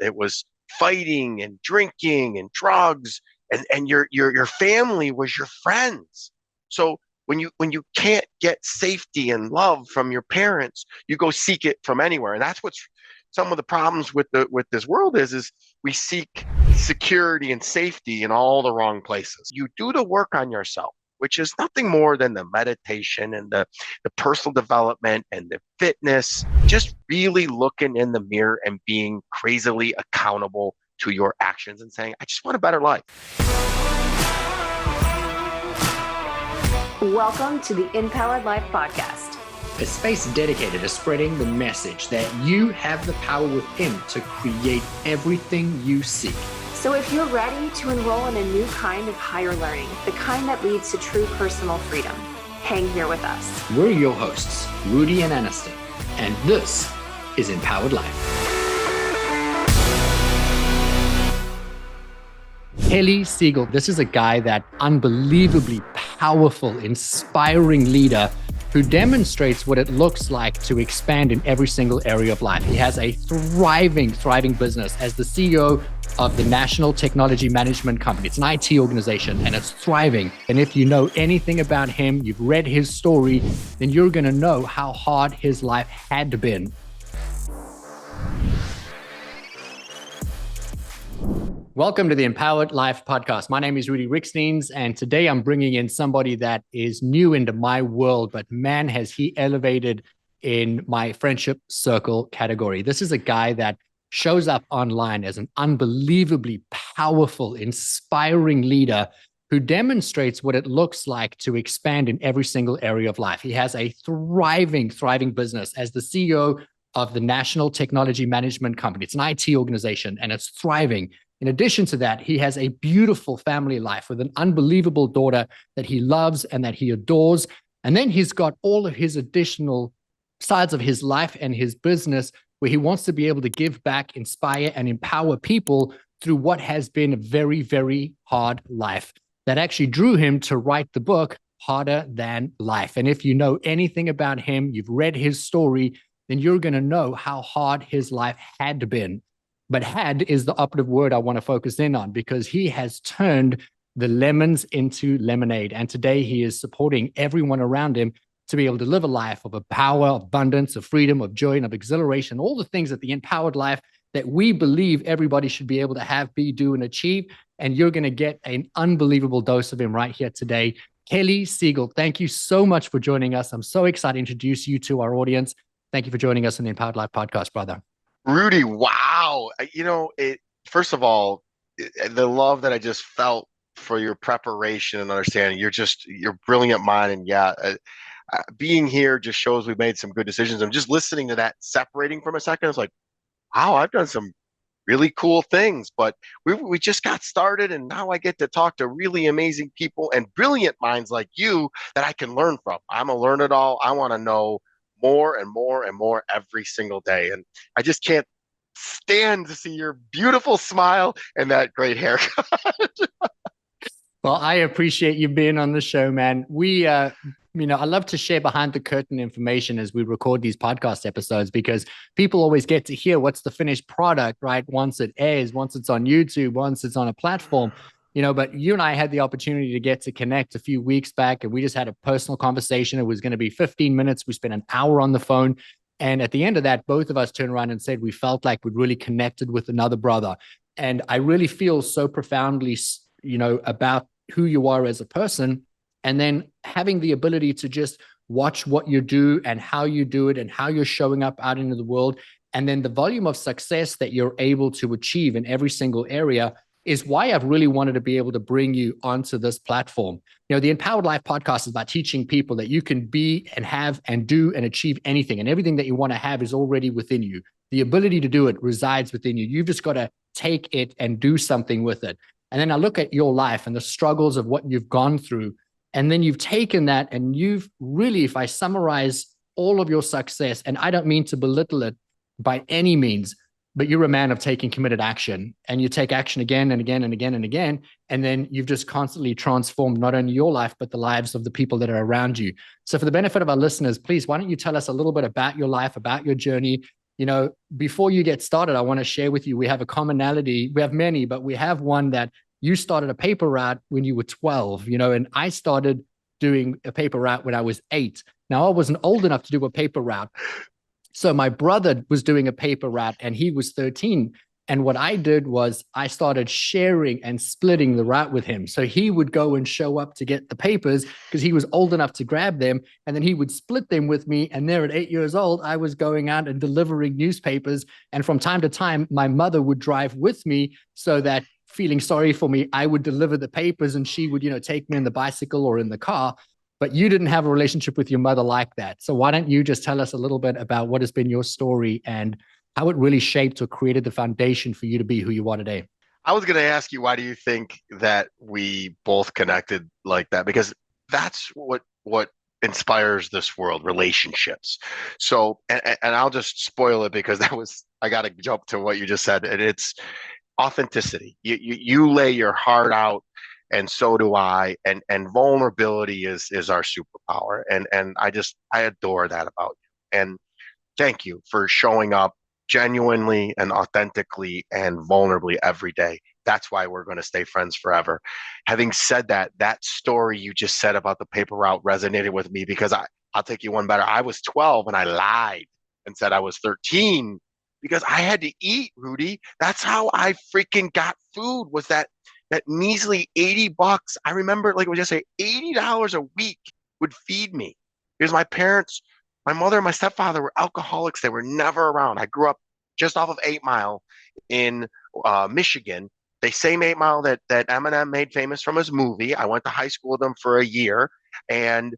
It was fighting and drinking and drugs, and your family was your friends. So when you can't get safety and love from your parents, you go seek it from anywhere. And that's what's some of the problems with this world is we seek security and safety in all the wrong places. You do the work on yourself, which is nothing more than the meditation and the personal development and the fitness, just really looking in the mirror and being crazily accountable to your actions and saying, I just want a better life. Welcome to the Empowered Life Podcast, a space dedicated to spreading the message that you have the power within to create everything you seek. So if you're ready to enroll in a new kind of higher learning, the kind that leads to true personal freedom, hang here with us. We're your hosts, Rudi and Aniston, and this is Empowered Life. Siegel, this is a guy that unbelievably powerful, inspiring leader who demonstrates what it looks like to expand in every single area of life. He has a thriving business as the CEO of the National Technology Management Company. It's an IT organization and it's thriving. And if you know anything about him, you've read his story, then you're going to know how hard his life had been. Welcome to the Empowered Life Podcast. My name is Rudi, and today I'm bringing in somebody that is new into my world, but man, has he elevated in my friendship circle category. This is a guy that shows up online as an unbelievably powerful, inspiring leader who demonstrates what it looks like to expand in every single area of life. He has a thriving business as the CEO of the National Technology Management Company. It's an IT organization and it's thriving. In addition to that, he has a beautiful family life with an unbelievable daughter that he loves and that he adores. And then he's got all of his additional sides of his life and his business where he wants to be able to give back, inspire, and empower people through what has been a very, very hard life. That actually drew him to write the book, Harder Than Life. And if you know anything about him, you've read his story, then you're going to know how hard his life had been. But had is the operative word I want to focus in on because he has turned the lemons into lemonade. And today he is supporting everyone around him to be able to live a life of a power, abundance, of freedom, of joy, and of exhilaration, all the things that the empowered life that we believe everybody should be able to have, be, do, and achieve. And you're going to get an unbelievable dose of him right here today. Siegel, thank you so much for joining us. I'm so excited to introduce you to our audience. Thank you for joining us on the Empowered Life Podcast, brother. Rudi, wow. First of all, the love that I just felt for your preparation and understanding, you're brilliant mind. And being here just shows we've made some good decisions. I'm just listening to that, separating from a second. It's like, wow, I've done some really cool things, but we just got started. And now I get to talk to really amazing people and brilliant minds like you that I can learn from. I'm a learn-it-all. I want to know more and more and more every single day. And I just can't stand to see your beautiful smile and that great haircut. Well, I appreciate you being on the show, man. I love to share behind the curtain information as we record these podcast episodes because people always get to hear what's the finished product, right? Once it airs, once it's on YouTube, once it's on a platform. But you and I had the opportunity to get to connect a few weeks back and we just had a personal conversation. It was going to be 15 minutes. We spent an hour on the phone. And at the end of that, both of us turned around and said, we felt like we'd really connected with another brother. And I really feel so profoundly, about who you are as a person. And then having the ability to just watch what you do and how you do it and how you're showing up out into the world. And then the volume of success that you're able to achieve in every single area is why I've really wanted to be able to bring you onto this platform. The Empowered Life Podcast is about teaching people that you can be and have and do and achieve anything. And everything that you want to have is already within you. The ability to do it resides within you. You've just got to take it and do something with it. And then I look at your life and the struggles of what you've gone through. And then you've taken that and you've really, if I summarize all of your success, and I don't mean to belittle it by any means, but you're a man of taking committed action and you take action again and again and again and again. And then you've just constantly transformed not only your life, but the lives of the people that are around you. So for the benefit of our listeners, please, why don't you tell us a little bit about your life, about your journey, Before you get started, I want to share with you, we have a commonality. We have many, but we have one that you started a paper route when you were 12, and I started doing a paper route when I was 8. Now, I wasn't old enough to do a paper route. So my brother was doing a paper route and he was 13. And what I did was I started sharing and splitting the route with him. So he would go and show up to get the papers because he was old enough to grab them. And then he would split them with me. And there at 8 years old, I was going out and delivering newspapers. And from time to time, my mother would drive with me so that, feeling sorry for me, I would deliver the papers and she would, take me in the bicycle or in the car. But you didn't have a relationship with your mother like that. So why don't you just tell us a little bit about what has been your story and how it really shaped or created the foundation for you to be who you are today? I was going to ask you, why do you think that we both connected like that? Because that's what inspires this world, relationships. So, and I'll just spoil it because I got to jump to what you just said, and it's authenticity. You lay your heart out, and so do I. And vulnerability is our superpower. And I adore that about you. And thank you for showing up genuinely and authentically and vulnerably every day. That's why we're going to stay friends forever. Having said that, that story you just said about the paper route resonated with me because I'll take you one better. I was 12 and I lied and said I was 13 because I had to eat, Rudi. That's how I freaking got food, was that measly $80. I remember, like, it was just say $80 a week would feed me. Because my parents, my mother and my stepfather were alcoholics. They were never around. I grew up just off of 8 Mile in Michigan. The same 8 Mile that Eminem made famous from his movie. I went to high school with them for a year, and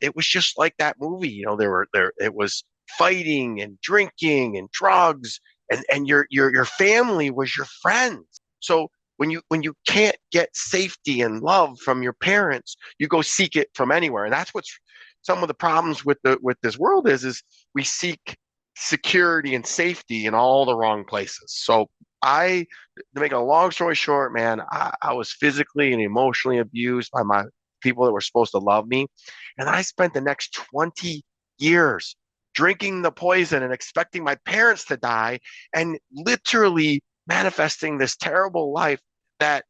it was just like that movie. It was fighting and drinking and drugs, and your family was your friends. So when you can't get safety and love from your parents, you go seek it from anywhere, and that's what's some of the problems with this world is we seek security and safety in all the wrong places. So to make a long story short, man, I was physically and emotionally abused by my people that were supposed to love me. And I spent the next 20 years drinking the poison and expecting my parents to die and literally manifesting this terrible life that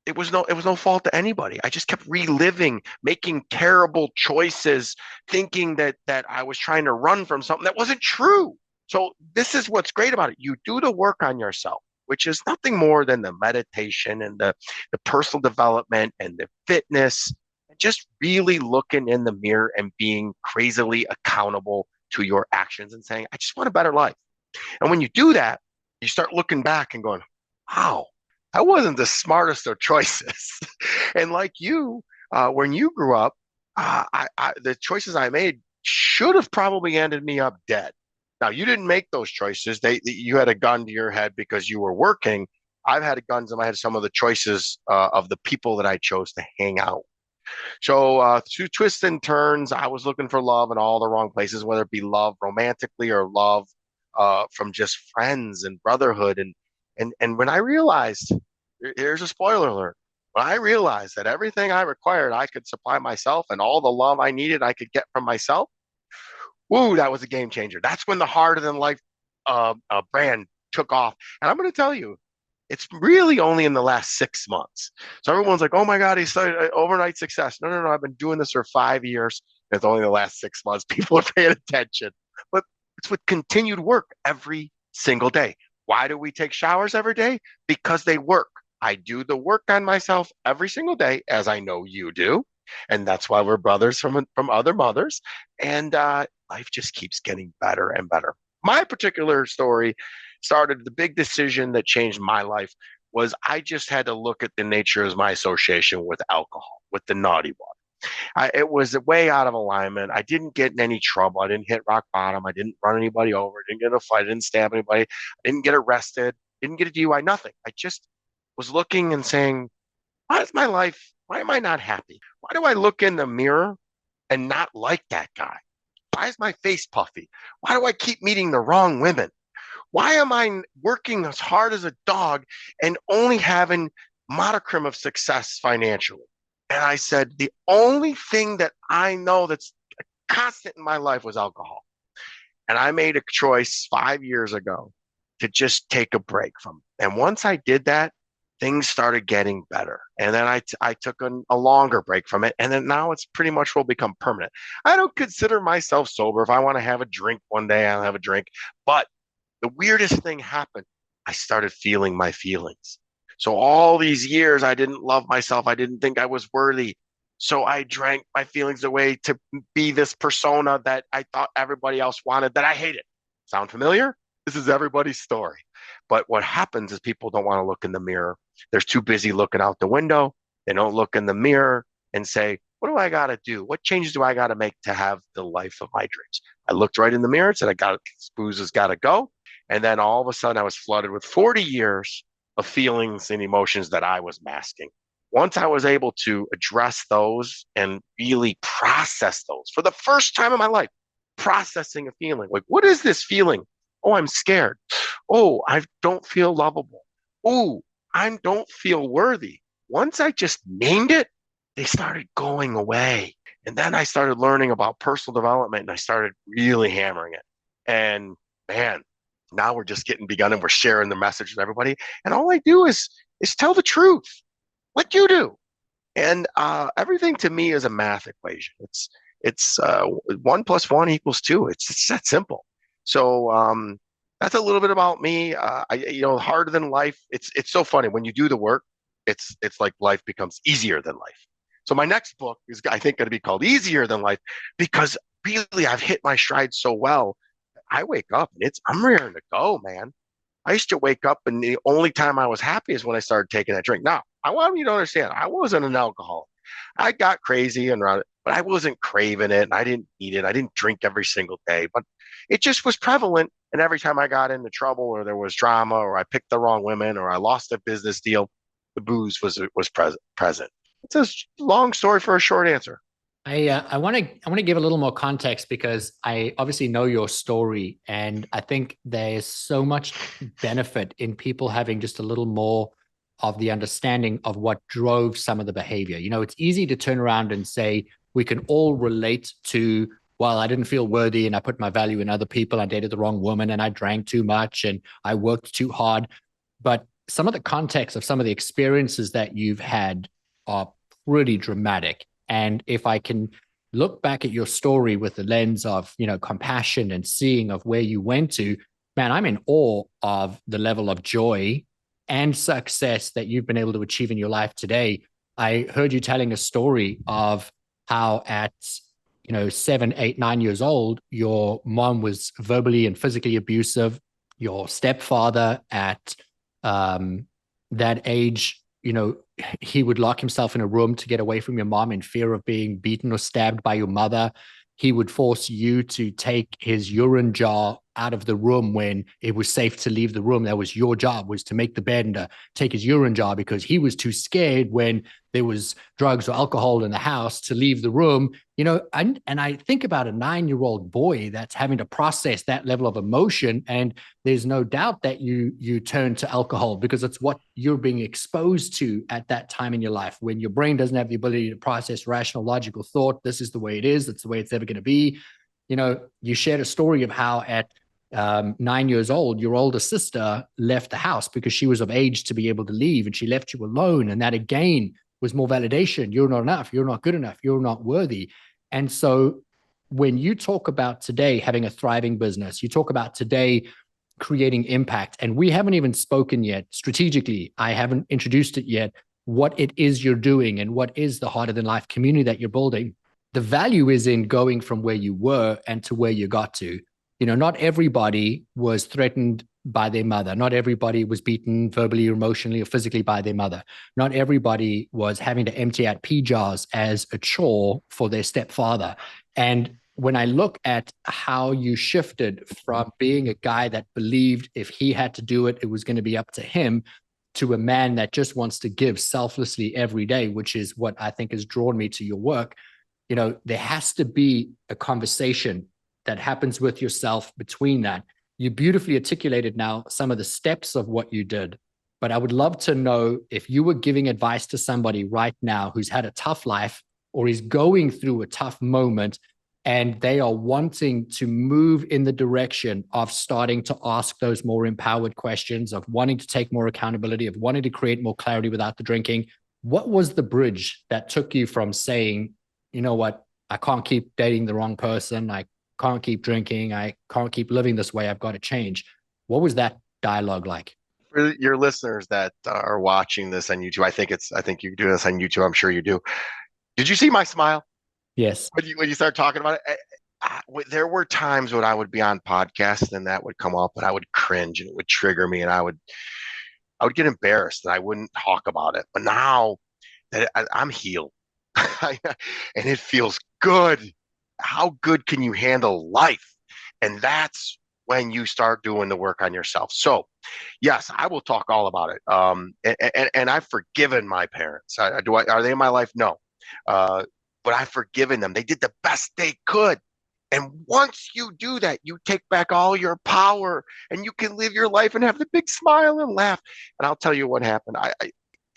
it was no fault to anybody. I just kept reliving, making terrible choices, thinking that I was trying to run from something that wasn't true. So this is what's great about it. You do the work on yourself, which is nothing more than the meditation and the personal development and the fitness, and just really looking in the mirror and being crazily accountable to your actions and saying, I just want a better life. And when you do that, you start looking back and going, wow, that wasn't the smartest of choices. And like you, when you grew up, the choices I made should have probably ended me up dead. Now, you didn't make those choices. You had a gun to your head because you were working. I've had guns in my head, some of the choices of the people that I chose to hang out. So through twists and turns, I was looking for love in all the wrong places, whether it be love romantically or love from just friends and brotherhood. And when I realized, here's a spoiler alert, when I realized that everything I required, I could supply myself, and all the love I needed, I could get from myself, woo, that was a game changer. That's when the Harder Than Life brand took off. And I'm going to tell you, it's really only in the last 6 months. So everyone's like, oh my God, he started overnight success. No, I've been doing this for 5 years. It's only the last 6 months. People are paying attention. But it's with continued work every single day. Why do we take showers every day? Because they work. I do the work on myself every single day, as I know you do. And that's why we're brothers from other mothers. And life just keeps getting better and better. My particular story started, the big decision that changed my life was I just had to look at the nature of my association with alcohol, with the naughty one. It was way out of alignment. I didn't get in any trouble. I didn't hit rock bottom. I didn't run anybody over. I didn't get in a fight. I didn't stab anybody. I didn't get arrested. Didn't get a DUI, nothing. I just was looking and saying, why is my life, why am I not happy? Why do I look in the mirror and not like that guy? Why is my face puffy? Why do I keep meeting the wrong women? Why am I working as hard as a dog and only having modicum of success financially? And I said, the only thing that I know that's constant in my life was alcohol. And I made a choice 5 years ago to just take a break from it. And once I did that, things started getting better. And then I took a longer break from it. And then now it's pretty much will become permanent. I don't consider myself sober. If I want to have a drink one day, I'll have a drink. But the weirdest thing happened. I started feeling my feelings. So all these years, I didn't love myself. I didn't think I was worthy. So I drank my feelings away to be this persona that I thought everybody else wanted that I hated. Sound familiar? This is everybody's story. But what happens is people don't want to look in the mirror. They're too busy looking out the window. They don't look in the mirror and say, what do I got to do? What changes do I got to make to have the life of my dreams? I looked right in the mirror and said, booze has got to go. And then all of a sudden I was flooded with 40 years of feelings and emotions that I was masking. Once I was able to address those and really process those for the first time in my life, processing a feeling like, what is this feeling? Oh, I'm scared. Oh, I don't feel lovable. Oh, I don't feel worthy. Once I just named it, they started going away. And then I started learning about personal development and I started really hammering it. And man, now we're just getting begun and we're sharing the message with everybody. And all I do is tell the truth, like you do. And everything to me is a math equation. It's 1 + 1 = 2. It's that simple. So that's a little bit about me. Harder than life. It's so funny when you do the work. It's like life becomes easier than life. So my next book is, I think, going to be called Easier Than Life, because really I've hit my stride so well. I wake up and I'm raring to go, man. I used to wake up and the only time I was happy is when I started taking that drink. Now, I want you to understand, I wasn't an alcoholic. I got crazy and around it, but I wasn't craving it and I didn't eat it. I didn't drink every single day, but it just was prevalent. And every time I got into trouble or there was drama or I picked the wrong women or I lost a business deal, the booze was present. It's a long story for a short answer. I want to give a little more context because I obviously know your story, and I think there's so much benefit in people having just a little more of the understanding of what drove some of the behavior. It's easy to turn around and say we can all relate to, well, I didn't feel worthy and I put my value in other people. I dated the wrong woman and I drank too much and I worked too hard. But some of the context of some of the experiences that you've had are pretty dramatic. And if I can look back at your story with the lens of, compassion and seeing of where you went to, man, I'm in awe of the level of joy and success that you've been able to achieve in your life today. I heard you telling a story of how at, 7, 8, 9 years old, your mom was verbally and physically abusive. Your stepfather at that age, he would lock himself in a room to get away from your mom in fear of being beaten or stabbed by your mother. He would force you to take his urine jar out of the room when it was safe to leave the room. That was your job, was to make the bed and to take his urine jar, because he was too scared when there was drugs or alcohol in the house to leave the room. And I think about a 9-year-old boy that's having to process that level of emotion. And there's no doubt that you turn to alcohol because it's what you're being exposed to at that time in your life, when your brain doesn't have the ability to process rational, logical thought. This is the way it is. That's the way it's ever going to be. You shared a story of how at 9 years old, your older sister left the house because she was of age to be able to leave, and she left you alone. And that again was more validation. You're not enough. You're not good enough. You're not worthy. And so when you talk about today having a thriving business, you talk about today creating impact, and we haven't even spoken yet strategically. I haven't introduced it yet, what it is you're doing and what is the Harder Than Life community that you're building. The value is in going from where you were and to where you got to. Not everybody was threatened by their mother. Not everybody was beaten verbally or emotionally or physically by their mother. Not everybody was having to empty out pee jars as a chore for their stepfather. And when I look at how you shifted from being a guy that believed if he had to do it, it was going to be up to him, to a man that just wants to give selflessly every day, which is what I think has drawn me to your work. There has to be a conversation that happens with yourself between that. You beautifully articulated now some of the steps of what you did, but I would love to know if you were giving advice to somebody right now who's had a tough life or is going through a tough moment, and they are wanting to move in the direction of starting to ask those more empowered questions, of wanting to take more accountability, of wanting to create more clarity without the drinking. What was the bridge that took you from saying, you know what, I can't keep dating the wrong person, I can't keep drinking, I can't keep living this way, I've got to change? What was that dialogue like? For your listeners that are watching this on YouTube, I think you do this on YouTube. I'm sure you do. Did you see my smile Yes. when you start talking about it? There were times when I would be on podcasts and that would come up and I would cringe and it would trigger me and I would get embarrassed and I wouldn't talk about it. But now that I'm healed and it feels good. How good can you handle life? And that's when you start doing the work on yourself. So yes, I will talk all about it. And I've forgiven my parents. Are they in my life? No. Uh, but I've forgiven them. They did the best they could. And once you do that, you take back all your power and you can live your life and have the big smile and laugh. And I'll tell you what happened.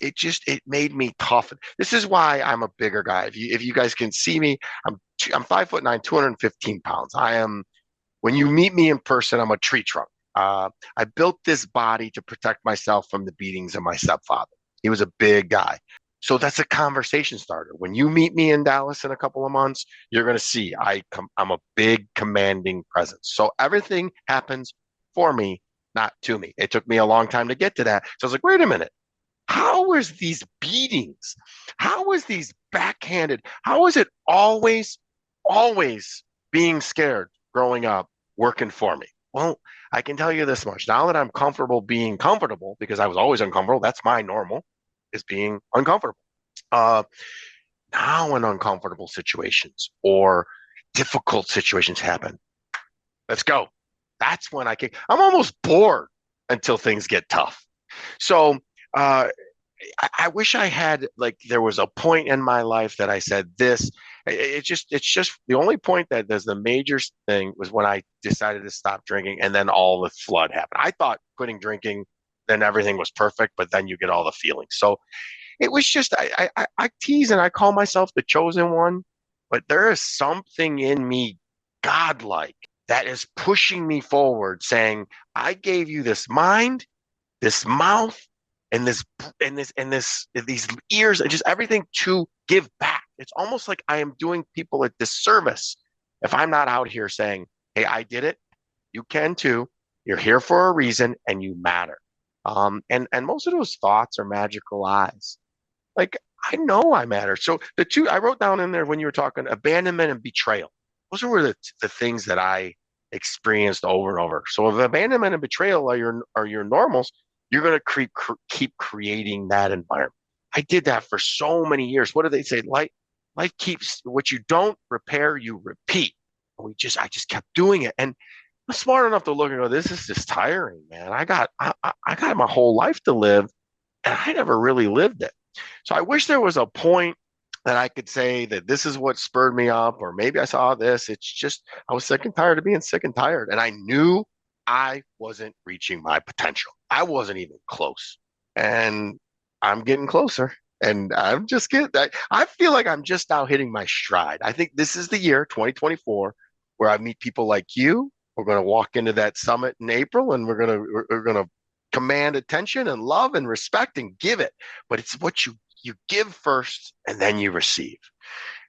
It made me tough. This is why I'm a bigger guy. If you guys can see me, I'm 5'9", 215 pounds. When you meet me in person, I'm a tree trunk. I built this body to protect myself from the beatings of my stepfather. He was a big guy. So that's a conversation starter. When you meet me in Dallas in a couple of months, you're going to see I'm a big commanding presence. So everything happens for me, not to me. It took me a long time to get to that. So I was like, wait a minute. How is these beatings? How is these backhanded? How is it always being scared growing up working for me? Well, I can tell you this much. Now that I'm comfortable being comfortable, because I was always uncomfortable, that's my normal, is being uncomfortable. Now when uncomfortable situations or difficult situations happen, let's go. That's when I'm almost bored until things get tough. So I wish I had, like, there was a point in my life that I said this. It's just the only point that there's the major thing was when I decided to stop drinking, and then all the flood happened. I thought quitting drinking, then everything was perfect, but then you get all the feelings. So it was just I tease and I call myself the chosen one, but there is something in me, godlike, that is pushing me forward, saying, I gave you this mind, this mouth, and these ears, and just everything to give back. It's almost like I am doing people a disservice if I'm not out here saying, hey, I did it. You can too. You're here for a reason and you matter. And most of those thoughts are magical eyes. Like, I know I matter. So the two I wrote down in there when you were talking, abandonment and betrayal. Those were the things that I experienced over and over. So if abandonment and betrayal are your normals, you're going to keep creating that environment. I did that for so many years. What do they say? Life keeps what you don't repair, you repeat. I just kept doing it. And I'm smart enough to look and go, this is just tiring, man. I got my whole life to live and I never really lived it. So I wish there was a point that I could say that this is what spurred me up, or maybe I saw this. It's just, I was sick and tired of being sick and tired. And I knew I wasn't reaching my potential. I wasn't even close. And I'm getting closer. And I feel like I'm just now hitting my stride. I think this is the year, 2024, where I meet people like you. We're going to walk into that summit in April, and we're going to command attention and love and respect and give it. But it's what you give first, and then you receive.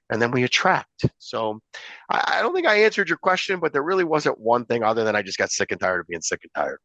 And then we attract. So I don't think I answered your question, but there really wasn't one thing other than I just got sick and tired of being sick and tired.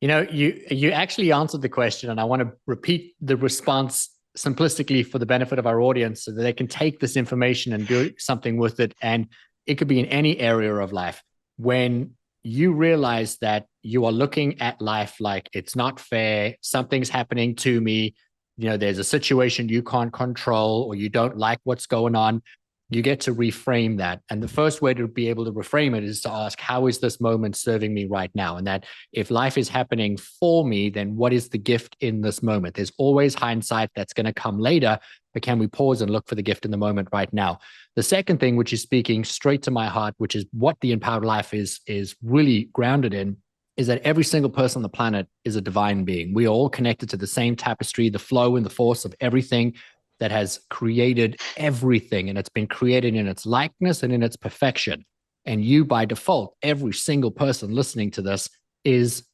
You know, you actually answered the question, and I want to repeat the response simplistically for the benefit of our audience so that they can take this information and do something with it. And it could be in any area of life. When you realize that you are looking at life like it's not fair, something's happening to me, you know, there's a situation you can't control, or you don't like what's going on, you get to reframe that. And the first way to be able to reframe it is to ask, how is this moment serving me right now? And that if life is happening for me, then what is the gift in this moment? There's always hindsight that's going to come later, but can we pause and look for the gift in the moment right now? The second thing, which is speaking straight to my heart, which is what the empowered life is really grounded in, is that every single person on the planet is a divine being. We are all connected to the same tapestry, the flow and the force of everything that has created everything, and it's been created in its likeness and in its perfection. And you, by default, every single person listening to this is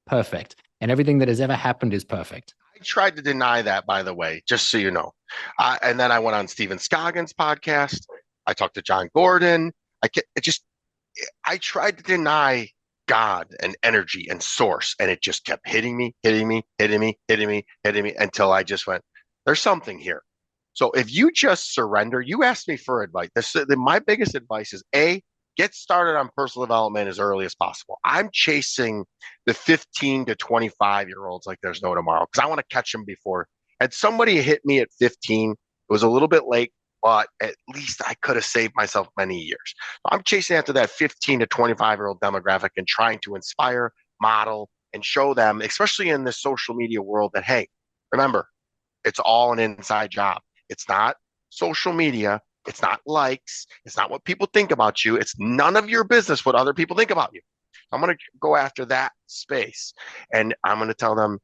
perfect. And everything that has ever happened is perfect. I tried to deny that, by the way, just so you know. And then I went on Stephen Scoggins' podcast. I talked to John Gordon. I tried to deny God and energy and source, and it just kept hitting me until I just went, there's something here. So if you just surrender, you asked me for advice. My biggest advice is get started on personal development as early as possible. I'm chasing the 15 to 25-year-olds like there's no tomorrow because I want to catch them before. Had somebody hit me at 15, it was a little bit late, but at least I could have saved myself many years. So I'm chasing after that 15 to 25-year-old demographic and trying to inspire, model, and show them, especially in this social media world, that, hey, remember, it's all an inside job. It's not social media. It's not likes. It's not what people think about you. It's none of your business what other people think about you. I'm going to go after that space. And I'm going to tell them,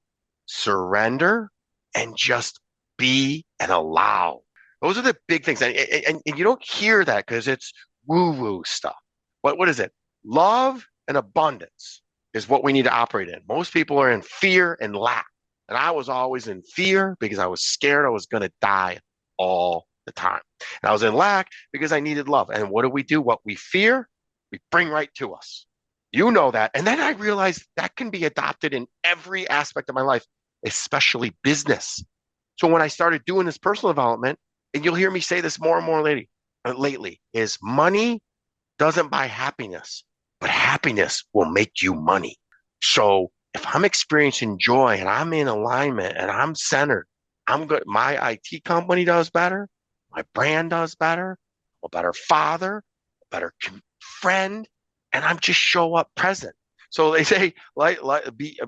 surrender and just be and allow. Those are the big things. And you don't hear that because it's woo-woo stuff. What is it? Love and abundance is what we need to operate in. Most people are in fear and lack. And I was always in fear because I was scared I was going to die all the time. And I was in lack because I needed love. And what do? What we fear, we bring right to us. You know that. And then I realized that can be adopted in every aspect of my life, especially business. So when I started doing this personal development, and you'll hear me say this more and more lately, is money doesn't buy happiness, but happiness will make you money. So if I'm experiencing joy and I'm in alignment and I'm centered, I'm good. My IT company does better. My brand does better. I'm a better father, a better friend, and I'm just show up present. So they say,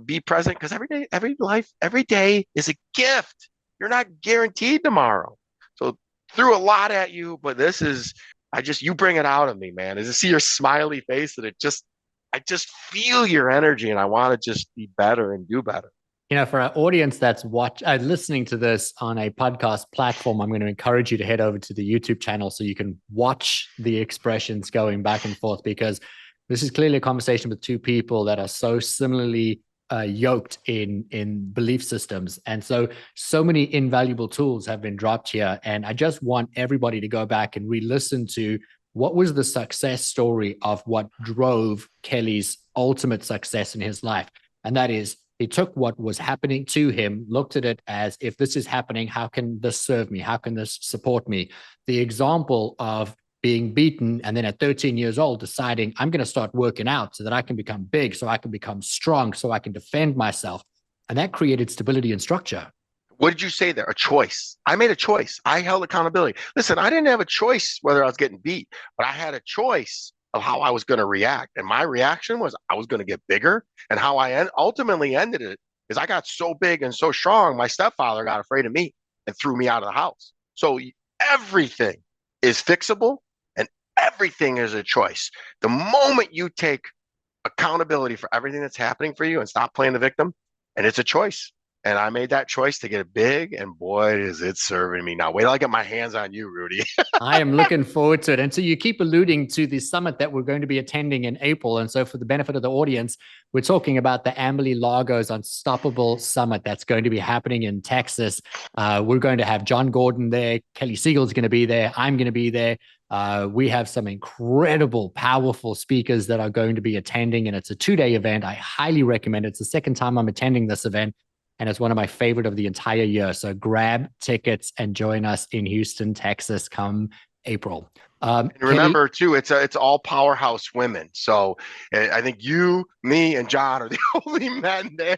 be present, because every day is a gift. You're not guaranteed tomorrow. So threw a lot at you, but you bring it out of me, man. Is to see your smiley face that I just feel your energy, and I want to just be better and do better. For our audience that's listening to this on a podcast platform, I'm going to encourage you to head over to the YouTube channel so you can watch the expressions going back and forth, because this is clearly a conversation with two people that are so similarly yoked in belief systems. And so many invaluable tools have been dropped here. And I just want everybody to go back and re-listen to what was the success story of what drove Kelly's ultimate success in his life. And that is, he took what was happening to him, looked at it as, if this is happening, how can this serve me? How can this support me? The example of being beaten, and then at 13 years old, deciding I'm going to start working out so that I can become big, so I can become strong, so I can defend myself. And that created stability and structure. What did you say there? A choice. I made a choice. I held accountability. Listen, I didn't have a choice whether I was getting beat, but I had a choice of how I was going to react. And my reaction was I was going to get bigger. And how I ultimately ended it is I got so big and so strong, my stepfather got afraid of me and threw me out of the house. So everything is fixable and everything is a choice. The moment you take accountability for everything that's happening for you and stop playing the victim, and it's a choice. And I made that choice to get big, and boy, is it serving me now. Wait till I get my hands on you, Rudi. I am looking forward to it. And so you keep alluding to the summit that we're going to be attending in April. And so for the benefit of the audience, we're talking about the Amberly Lago's Unstoppable Summit that's going to be happening in Texas. We're going to have John Gordon there. Kelly Siegel's going to be there. I'm going to be there. We have some incredible, powerful speakers that are going to be attending, and it's a 2-day event. I highly recommend it. It's the second time I'm attending this event, and it's one of my favorite of the entire year. So grab tickets and join us in Houston, Texas, come April. And remember, too, it's all powerhouse women. So I think you, me, and John are the only men there.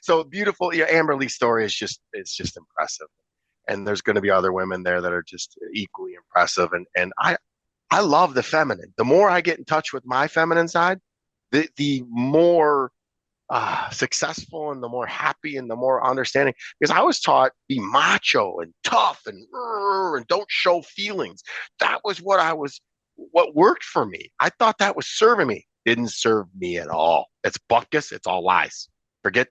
So beautiful. Amberly's story is just impressive. And there's going to be other women there that are just equally impressive. And I love the feminine. The more I get in touch with my feminine side, the more successful and the more happy and the more understanding. Because I was taught be macho and tough and don't show feelings. That was what worked for me. I thought that was serving me. Didn't serve me at all. It's buckus. It's all lies.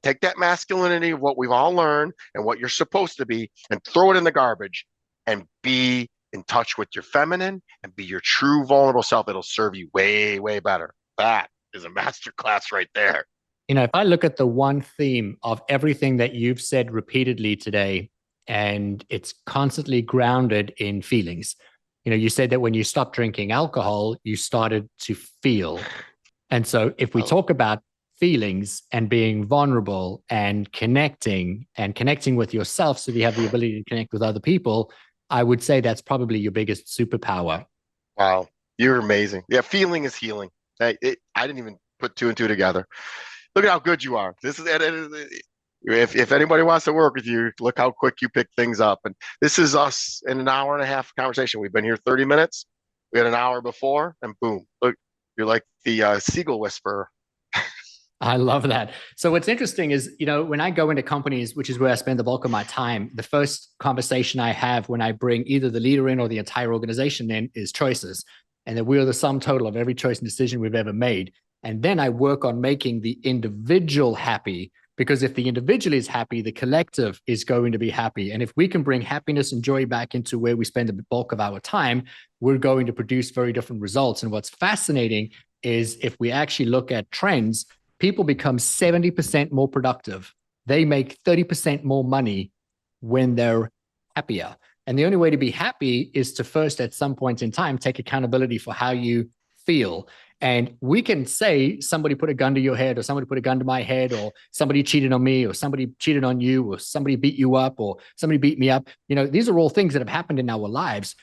Take that masculinity of what we've all learned and what you're supposed to be and throw it in the garbage and be in touch with your feminine and be your true vulnerable self. It'll serve you way, way better. That is a masterclass right there. If I look at the one theme of everything that you've said repeatedly today, and it's constantly grounded in feelings. You said that when you stopped drinking alcohol, you started to feel. And so if we talk about feelings and being vulnerable and connecting with yourself so that you have the ability to connect with other people, I would say that's probably your biggest superpower. Wow. You're amazing. Yeah. Feeling is healing. I didn't even put two and two together. Look at how good you are. If anybody wants to work with you, look how quick you pick things up. And this is us in an hour and a half conversation. We've been here 30 minutes. We had an hour before, and boom, look, you're like the Siegel whisperer. I love that. So what's interesting is, when I go into companies, which is where I spend the bulk of my time, the first conversation I have when I bring either the leader in or the entire organization in is choices. And that we're the sum total of every choice and decision we've ever made. And then I work on making the individual happy, because if the individual is happy, the collective is going to be happy. And if we can bring happiness and joy back into where we spend the bulk of our time, we're going to produce very different results. And what's fascinating is if we actually look at trends, people become 70% more productive. They make 30% more money when they're happier. And the only way to be happy is to first, at some point in time, take accountability for how you feel. And we can say somebody put a gun to your head, or somebody put a gun to my head, or somebody cheated on me, or somebody cheated on you, or somebody beat you up, or somebody beat me up. These are all things that have happened in our lives,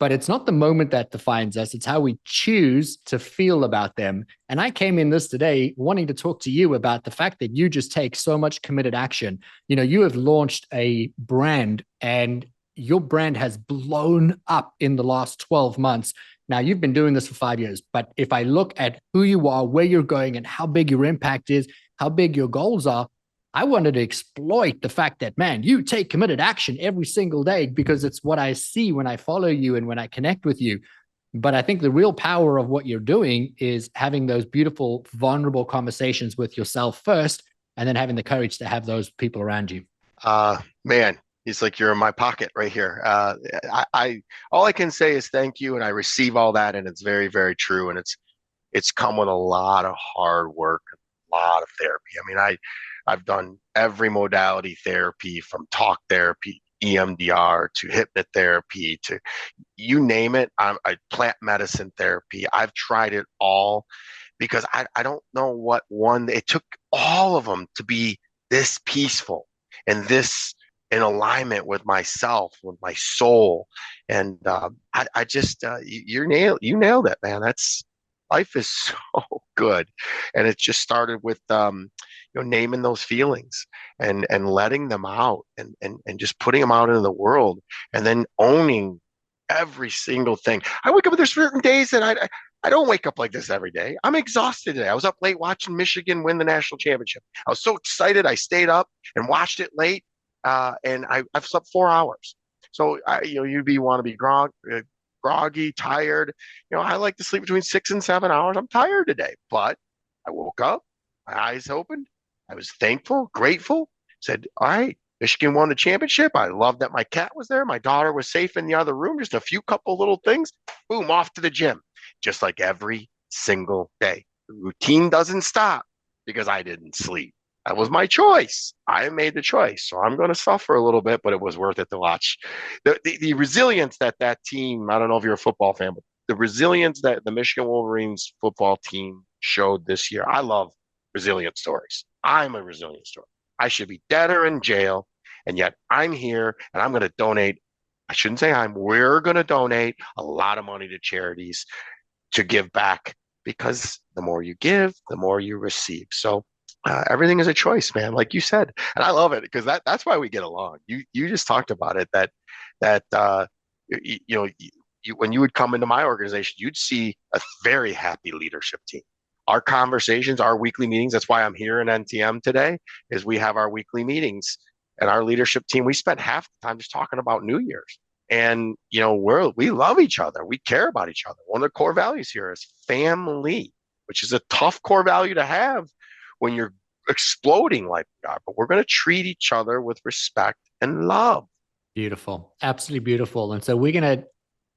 but it's not the moment that defines us. It's how we choose to feel about them. And I came in this today wanting to talk to you about the fact that you just take so much committed action. You have launched a brand, and your brand has blown up in the last 12 months. Now, you've been doing this for 5 years, but if I look at who you are, where you're going, and how big your impact is, how big your goals are, I wanted to exploit the fact that, man, you take committed action every single day, because it's what I see when I follow you and when I connect with you. But I think the real power of what you're doing is having those beautiful, vulnerable conversations with yourself first, and then having the courage to have those people around you. Man, it's like you're in my pocket right here. I all I can say is thank you, and I receive all that, and it's very, very true, and it's come with a lot of hard work, a lot of therapy. I mean, I've done every modality therapy, from talk therapy, EMDR, to hypnotherapy, to you name it. I plant medicine therapy. I've tried it all, because I don't know what one. It took all of them to be this peaceful and this in alignment with myself, with my soul. And I just you nailed it, man. Life is so good. And it just started with naming those feelings and letting them out, and just putting them out into the world, and then owning every single thing. I wake up, there's certain days that I don't wake up like this every day. I'm exhausted today. I was up late watching Michigan win the national championship. I was so excited. I stayed up and watched it late. And I've slept 4 hours. So you'd want to be groggy, tired. I like to sleep between 6 and 7 hours. I'm tired today, but I woke up, my eyes opened. I was thankful, grateful. Said, all right, Michigan won the championship. I love that my cat was there. My daughter was safe in the other room. Just a few couple little things. Boom, off to the gym. Just like every single day. The routine doesn't stop because I didn't sleep. That was my choice. I made the choice. So I'm going to suffer a little bit, but it was worth it to watch. The resilience that team, I don't know if you're a football fan, but the resilience that the Michigan Wolverines football team showed this year. I love resilient stories. I'm a resilient story. I should be dead or in jail, and yet I'm here, and I'm going to donate. I shouldn't say we're going to donate a lot of money to charities to give back, because the more you give, the more you receive. So everything is a choice, man, like you said. And I love it, because that's why we get along. You just talked about it, that when you would come into my organization, you'd see a very happy leadership team. Our conversations, our weekly meetings, that's why I'm here in NTM today, is we have our weekly meetings, and our leadership team, we spent half the time just talking about New Year's. And we love each other. We care about each other. One of the core values here is family, which is a tough core value to have when you're exploding like we are. But we're going to treat each other with respect and love. Beautiful. Absolutely beautiful. And so we're going to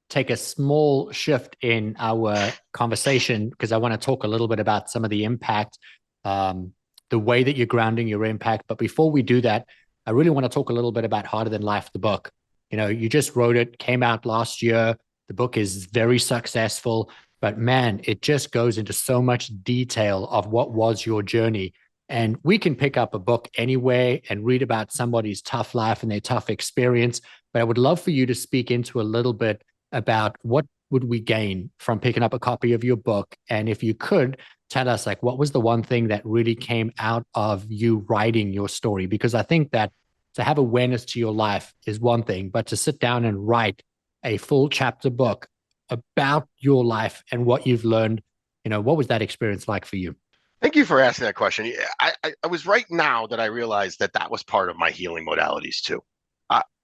take a small shift in our conversation because I want to talk a little bit about some of the impact, um, the way that you're grounding your impact. But before we do that, I really want to talk a little bit about Harder Than Life, the book. You know, you just wrote it, came out last year. The book is very successful, but man, it just goes into so much detail of what was your journey. And we can pick up a book anywhere and read about somebody's tough life and their tough experience. But I would love for you to speak into a little bit about what would we gain from picking up a copy of your book. And if you could tell us, like, what was the one thing that really came out of you writing your story? Because I think that to have awareness to your life is one thing, but to sit down and write a full chapter book about your life and what you've learned, you know, what was that experience like for you? Thank you for asking that question. I was right now that I realized that that was part of my healing modalities too.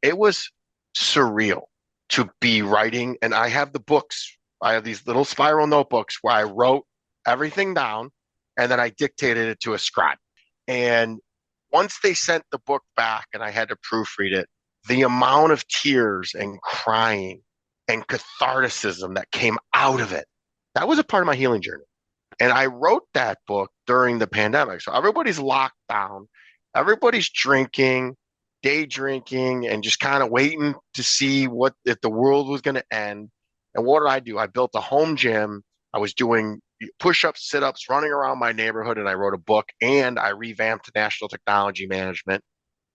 It was surreal to be writing, and I have the books. I have these little spiral notebooks where I wrote everything down, and then I dictated it to a scribe. And once they sent the book back and I had to proofread it, the amount of tears and crying and catharticism that came out of it, that was a part of my healing journey. And I wrote that book during the pandemic. So everybody's locked down, everybody's drinking, day drinking, and just kind of waiting to see what if the world was going to end. And what did I do? I built a home gym. I was doing push-ups, sit-ups, running around my neighborhood, and I wrote a book, and I revamped National Technology Management,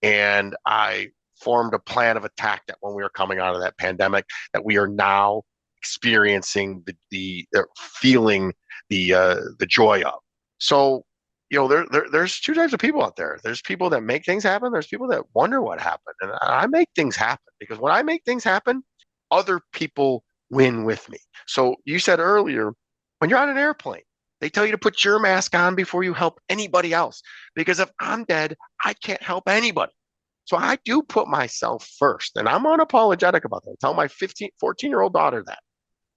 and I formed a plan of attack that when we were coming out of that pandemic, that we are now experiencing the feeling the joy of. So, you know, there's two types of people out there. There's people that make things happen. There's people that wonder what happened. And I make things happen because when I make things happen, other people win with me. So you said earlier, when you're on an airplane, they tell you to put your mask on before you help anybody else. Because if I'm dead, I can't help anybody. So I do put myself first. And I'm unapologetic about that. I tell my 14-year-old daughter that.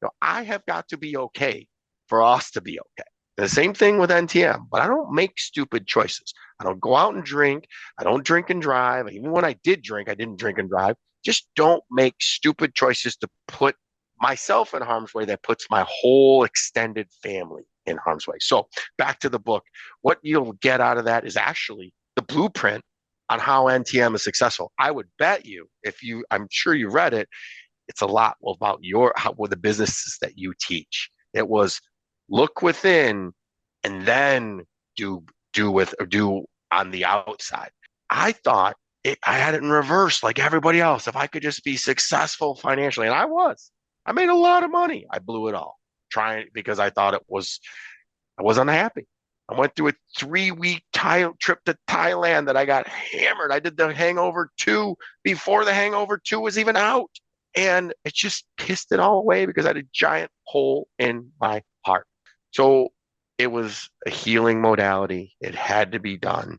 You know, I have got to be okay for us to be okay. The same thing with NTM, but I don't make stupid choices. I don't go out and drink. I don't drink and drive. Even when I did drink, I didn't drink and drive. Just don't make stupid choices to put myself in harm's way that puts my whole extended family in harm's way. So back to the book, what you'll get out of that is actually the blueprint on how NTM is successful. I would bet you, I'm sure you read it, it's a lot about with the businesses that you teach. It was look within and then do on the outside. I thought I had it in reverse like everybody else. If I could just be successful financially, and I made a lot of money. I blew it all trying because I thought I was unhappy. I went through a 3-week trip to Thailand that I got hammered. I did the Hangover 2 before the Hangover 2 was even out. And it just pissed it all away because I had a giant hole in my heart. So it was a healing modality. It had to be done.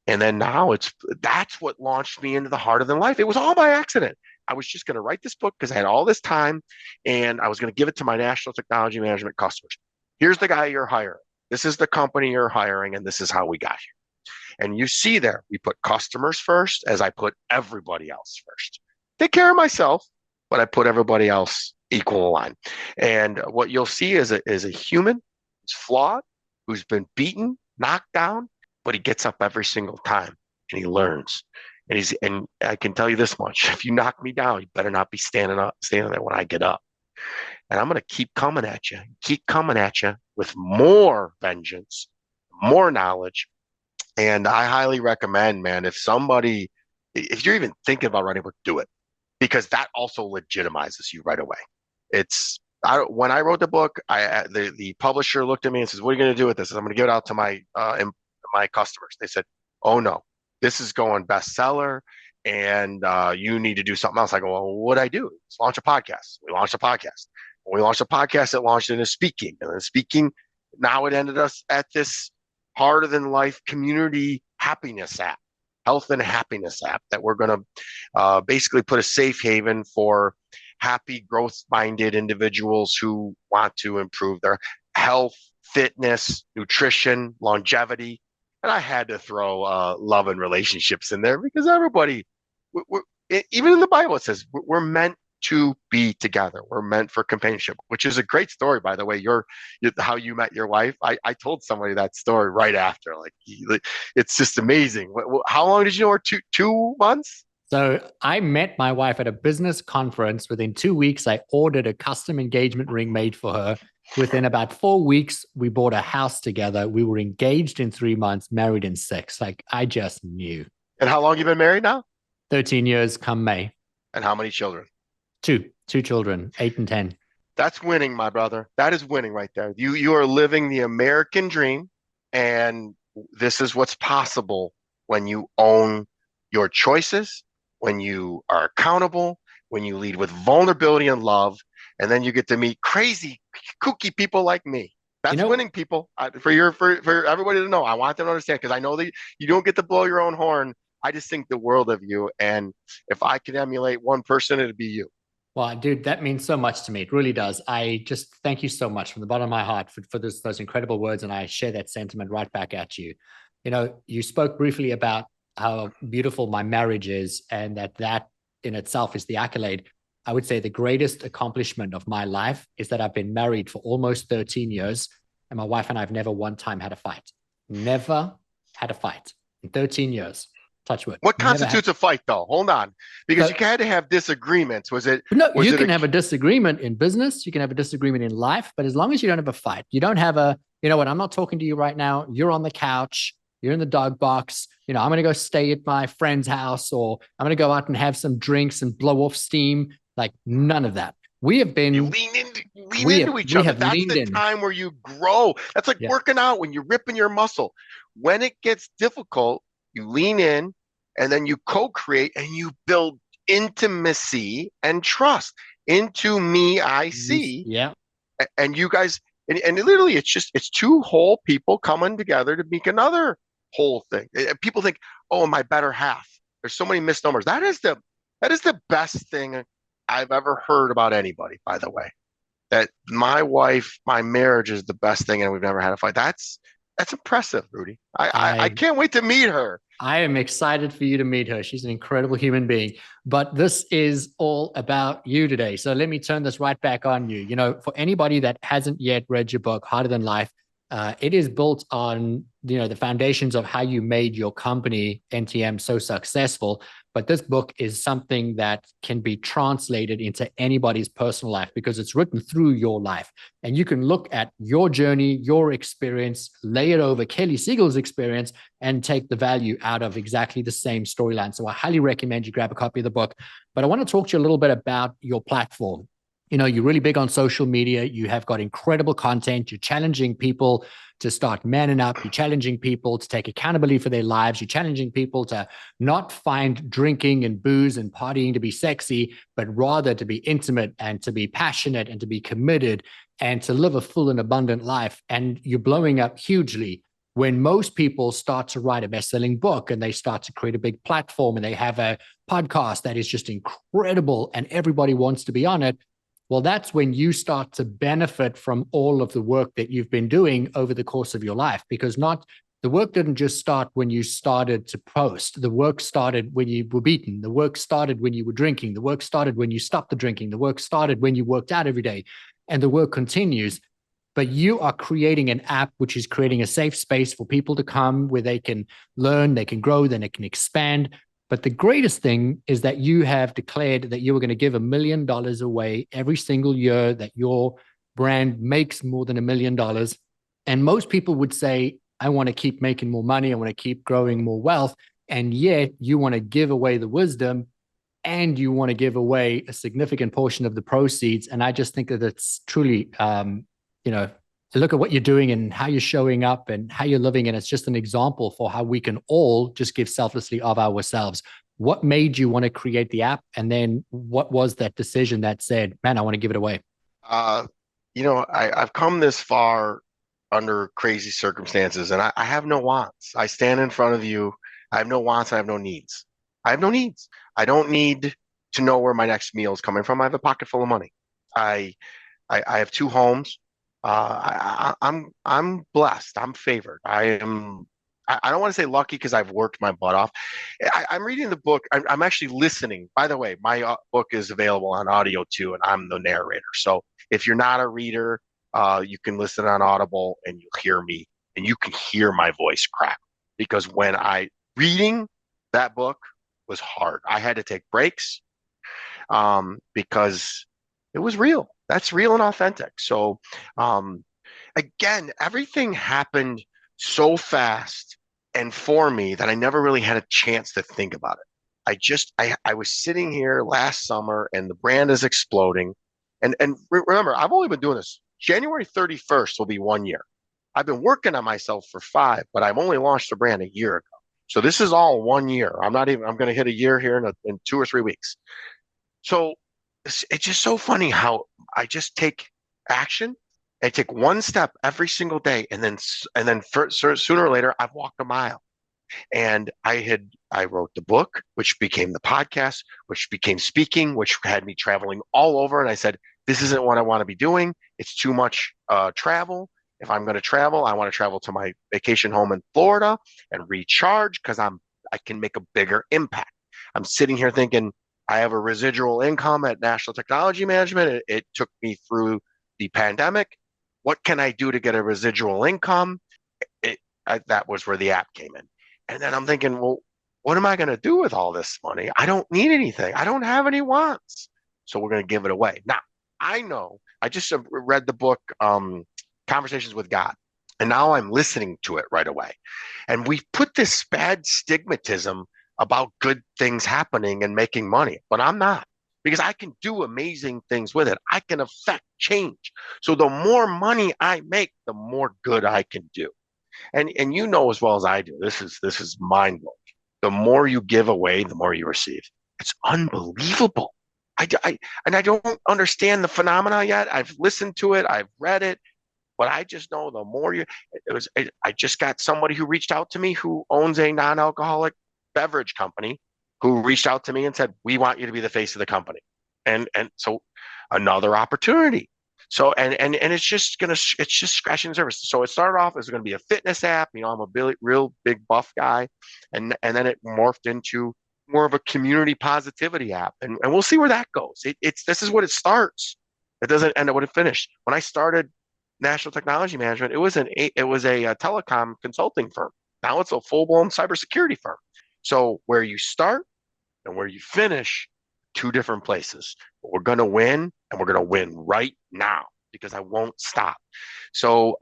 And then now that's what launched me into the Harder Than Life. It was all by accident. I was just going to write this book because I had all this time and I was going to give it to my National Technology Management customers. Here's the guy you're hiring. This is the company you're hiring, and this is how we got here. And you see there, we put customers first as I put everybody else first. Take care of myself, but I put everybody else equal line. And what you'll see is a human who's flawed, who's been beaten, knocked down, but he gets up every single time and he learns. And I can tell you this much: if you knock me down, you better not be standing there when I get up. And I'm going to keep coming at you with more vengeance, more knowledge. And I highly recommend, man, if you're even thinking about writing a book, do it, because that also legitimizes you right away. When I wrote the book, the publisher looked at me and says, "What are you going to do with this?" I said, "I'm going to give it out to my customers." They said, "Oh no, this is going bestseller, and you need to do something else." I go, "Well, what'd I do?" Let's launch a podcast. We launched a podcast. When we launched a podcast, it launched into speaking, and then speaking. Now it ended us at this Harder Than Life community happiness app, health and happiness app that we're going to basically put a safe haven for happy, growth-minded individuals who want to improve their health, fitness, nutrition, longevity. And I had to throw love and relationships in there because everybody, even in the Bible, it says we're meant to be together. We're meant for companionship, which is a great story, by the way. How you met your wife. I told somebody that story right after. It's just amazing. How long did you know her? 2 months? So I met my wife at a business conference. Within 2 weeks, I ordered a custom engagement ring made for her. Within about 4 weeks, we bought a house together. We were engaged in 3 months, married in six. Like I just knew. And how long you been married now? 13 years come May. And how many children? Two children, 8 and 10. That's winning, my brother. That is winning right there. You are living the American dream, and this is what's possible when you own your choices, when you are accountable, when you lead with vulnerability and love, and then you get to meet crazy, kooky people like me. You That's know, winning, people. For everybody to know, I want them to understand because I know that you don't get to blow your own horn. I just think the world of you, and if I could emulate one person, it'd be you. well, dude, that means so much to me. It really does. I just thank you so much from the bottom of my heart for those incredible words. And I share that sentiment right back at you. You know, you spoke briefly about how beautiful my marriage is and that in itself is the accolade. I would say the greatest accomplishment of my life is that I've been married for almost 13 years and my wife and I have never one time had a fight. Never had a fight in 13 years. Touch wood. What Never had. constitutes a fight, though? Hold on, because So you had to have disagreements. Was it? no, Was you it can a? have a disagreement in business, you can have a disagreement in life, but as long as you don't have a fight, you don't have a, you know what, I'm not talking to you right now. You're on the couch, you're in the dog box. You know, I'm going to go stay at my friend's house or I'm going to go out and have some drinks and blow off steam. Like none of that. We have You been, lean into each we other. have That's leaned the in. time where you grow. That's like Yeah. working out when you're ripping your muscle. When it gets difficult, you lean in and then you co-create and you build intimacy and trust into me. I see, Yeah. and you guys, and literally, it's two whole people coming together to make another whole thing. People think, oh, my better half. There's so many misnomers. That is the best thing I've ever heard about anybody, by the way. That my wife, my marriage is the best thing, and we've never had a fight. That's impressive, Rudi. I I can't wait to meet her. I am excited for you to meet her. She's an incredible human being. But this is all about you today. So let me turn this right back on you. You know, for anybody that hasn't yet read your book, Harder Than Life, it is built on, you know, the foundations of how you made your company, NTM, so successful. But this book is something that can be translated into anybody's personal life because it's written through your life. And you can look at your journey, your experience, lay it over Kelly Siegel's experience, and take the value out of exactly the same storyline. So I highly recommend you grab a copy of the book. But I want to talk to you a little bit about your platform. You know, you're really big on social media. You have got incredible content. You're challenging people to start manning up. You're challenging people to take accountability for their lives. You're challenging people to not find drinking and booze and partying to be sexy, but rather to be intimate and to be passionate and to be committed and to live a full and abundant life. And you're blowing up hugely when most people start to write a best-selling book and they start to create a big platform and they have a podcast that is just incredible and everybody wants to be on it. Well, that's when you start to benefit from all of the work that you've been doing over the course of your life, because the work didn't just start when you started to post. The work started when you were beaten. The work started when you were drinking. The work started when you stopped the drinking. The work started when you worked out every day, and the work continues. But you are creating an app which is creating a safe space for people to come where they can learn, they can grow, then they can expand. But the greatest thing is that you have declared that you were going to give $1 million away every single year that your brand makes more than $1 million. And most people would say, I want to keep making more money. I want to keep growing more wealth. And yet you want to give away the wisdom and you want to give away a significant portion of the proceeds. And I just think that it's truly, you know, to look at what you're doing and how you're showing up and how you're living. And it's just an example for how we can all just give selflessly of ourselves. What made you want to create the app? And then what was that decision that said, man, I want to give it away? Uh, I've come this far under crazy circumstances, and I have no wants. I stand in front of you. I have no wants. I have no needs. I have no needs. I don't need to know where my next meal is coming from. I have a pocket full of money. I have two homes. I'm blessed. I'm favored. I don't want to say lucky because I've worked my butt off. I'm reading the book. I'm actually listening. By the way, my book is available on audio too, and I'm the narrator. So if you're not a reader, you can listen on Audible and you'll hear me and you can hear my voice crack because when I reading that book was hard. I had to take breaks because it was real. That's real and authentic. So again, everything happened so fast and for me that I never really had a chance to think about it. I was sitting here last summer and the brand is exploding. And remember, I've only been doing this. January 31st will be 1 year. I've been working on myself for 5, but I've only launched the brand a year ago. So this is all 1 year. I'm going to hit a year here in 2 or 3 weeks. So it's just so funny how I just take action. I take one step every single day, and then sooner or later I've walked a mile. And I wrote the book, which became the podcast, which became speaking, which had me traveling all over. And I said, this isn't what I want to be doing. It's too much travel. If I'm going to travel, I want to travel to my vacation home in Florida and recharge because I can make a bigger impact. I'm sitting here thinking I have a residual income at National Technology Management. It took me through the pandemic. What can I do to get a residual income? That was where the app came in. And then I'm thinking, well, what am I going to do with all this money? I don't need anything. I don't have any wants. So we're going to give it away. Now, I know I just read the book, Conversations with God, and now I'm listening to it right away. And we put this bad stigmatism about good things happening and making money, but I'm not because I can do amazing things with it. I can affect change. So the more money I make, the more good I can do. And you know as well as I do, this is mind blowing. The more you give away, the more you receive. It's unbelievable. And I don't understand the phenomena yet. I've listened to it, I've read it, but I just know the more I just got somebody who reached out to me who owns a non-alcoholic beverage company who reached out to me and said, we want you to be the face of the company. And so another opportunity. So and it's just scratching the surface. So it started off as going to be a fitness app. I'm a real big buff guy, and then it morphed into more of a community positivity app, and we'll see where that goes. This is what it starts. It doesn't end up what it finished. When I started National Technology Management, it was a telecom consulting firm. Now it's a full-blown cybersecurity firm. So where you start and where you finish, 2 different places. But we're going to win, and we're going to win right now because I won't stop. So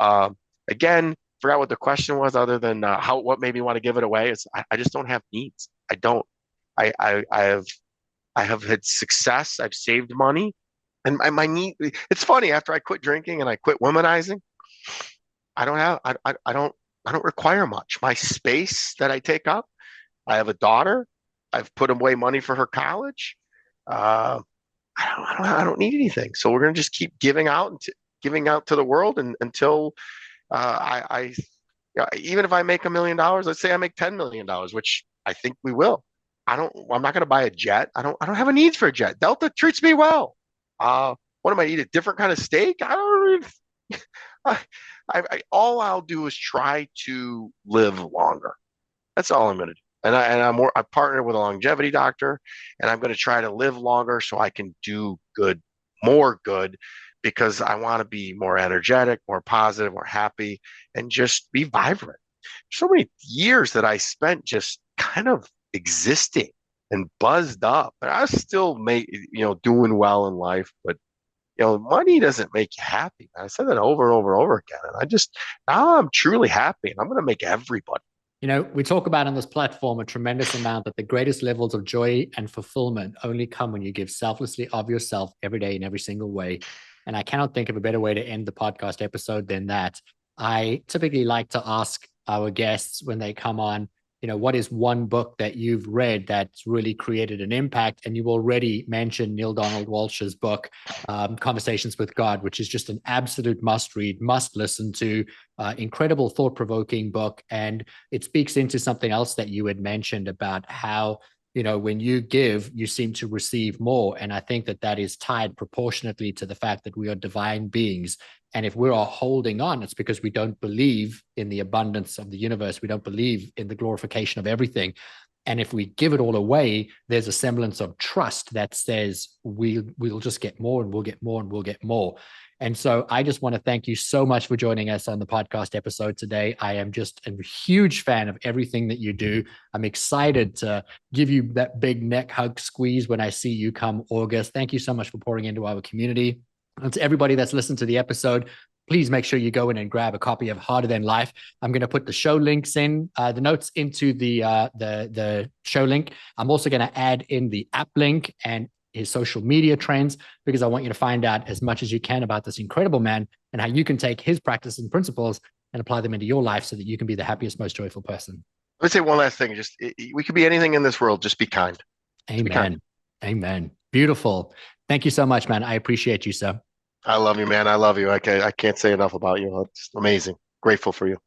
again, forgot what the question was other than what made me want to give it away. I just don't have needs. I don't. I have had success. I've saved money, and my need. It's funny. After I quit drinking and I quit womanizing, I don't require much. My space that I take up. I have a daughter. I've put away money for her college. I don't need anything. So we're going to just keep giving out to the world until even if I make $1 million, let's say I make $10 million, which I think we will. I'm not going to buy a jet. I don't have a need for a jet. Delta treats me well. What am I eat? A different kind of steak? I don't. All I'll do is try to live longer. That's all I'm going to do. And I partnered with a longevity doctor, and I'm going to try to live longer so I can do more good, because I want to be more energetic, more positive, more happy, and just be vibrant. So many years that I spent just kind of existing and buzzed up, and I was still doing well in life, but money doesn't make you happy. I said that over and over and over again, and now I'm truly happy, and I'm going to make everybody. We talk about on this platform a tremendous amount that the greatest levels of joy and fulfillment only come when you give selflessly of yourself every day in every single way. And I cannot think of a better way to end the podcast episode than that. I typically like to ask our guests when they come on, what is one book that you've read that's really created an impact? And you already mentioned Neil Donald Walsh's book, Conversations with God, which is just an absolute must read, must listen to, incredible thought-provoking book. And it speaks into something else that you had mentioned about how when you give, you seem to receive more. And I think that that is tied proportionately to the fact that we are divine beings. And if we are holding on, it's because we don't believe in the abundance of the universe. We don't believe in the glorification of everything. And if we give it all away, there's a semblance of trust that says we'll just get more and we'll get more and we'll get more. And so I just want to thank you so much for joining us on the podcast episode today. I am just a huge fan of everything that you do. I'm excited to give you that big neck hug squeeze when I see you come August. Thank you so much for pouring into our community. And to everybody that's listened to the episode, please make sure you go in and grab a copy of Harder Than Life. I'm going to put the show links in, the notes into the show link. I'm also going to add in the app link and his social media trends, because I want you to find out as much as you can about this incredible man and how you can take his practices and principles and apply them into your life so that you can be the happiest, most joyful person. Let me say one last thing. We could be anything in this world. Just be kind. Amen. Be kind. Amen. Beautiful. Thank you so much, man. I appreciate you, sir. I love you, man. I love you. I can't say enough about you. It's amazing. Grateful for you.